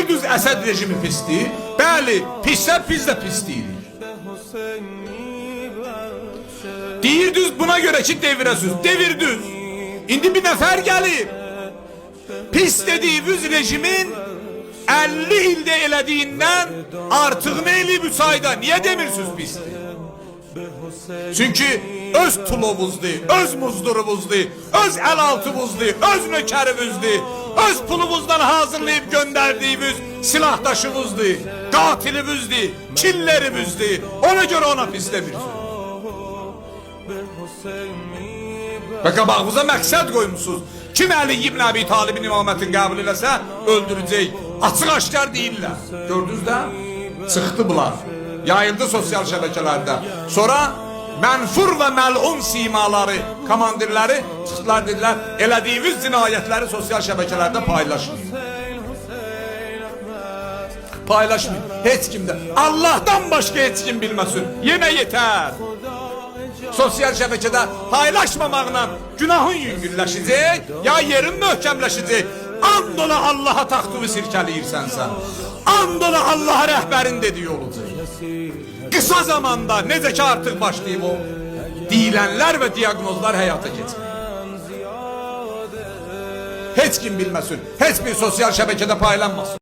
Deyirdiniz Əsəd rejimi pisdir. Bəli, pislər biz də pis deyirik. Deyirdiniz buna göre ki devirəsiz. Devirdiniz. İndi bir nəfər gəlib. Pis dediğiniz rejimin 50 ildə elədiyindən artığını eləyib 3 ayda. Niye demirsiniz pisdir? Çünkü öz tulovuzdur, öz muzdurumuzdur, öz əlaltımızdır, öz nökərimizdir, öz pulumuzdan hazırlayıp gönderdiğimiz silahdaşımızdır, qatilimizdir, killerimizdir. Ona göre ona pis demirsiniz. Və qabağımıza məqsəd qoymuşsunuz. Kim Əli İbn Əbi Talibin imamətini qəbul eləsə öldürəcək. Açıq aşkar deyirlər. Gördünüz də? Çıxdı bunlar. Yayıldı sosyal şəbəkələrdə. Sonra mənfur və məlun simaları, komandirləri çıxdılar dedilər, elədiyiniz cinayətləri sosyal şəbəkələrdə paylaşmayın. Paylaşmayın. Heç kimdə. Allah'tan başka heç kim bilməsin. Yenə yetər. Sosyal şəbəkədə paylaşmamaqla günahın yüngülləşəcək, ya yerin möhkəmləşəcək. And ola Allah'a taxtını sirkəliyirsən. And ola Allah'a rəhbərin dediyi olacaq. Qısa zamanda necə ki artıq başlayıb o deyilənlər və diaqnozlar həyata keçir. Heç kim bilməsin, heç bir sosyal şəbəkədə paylanmasın.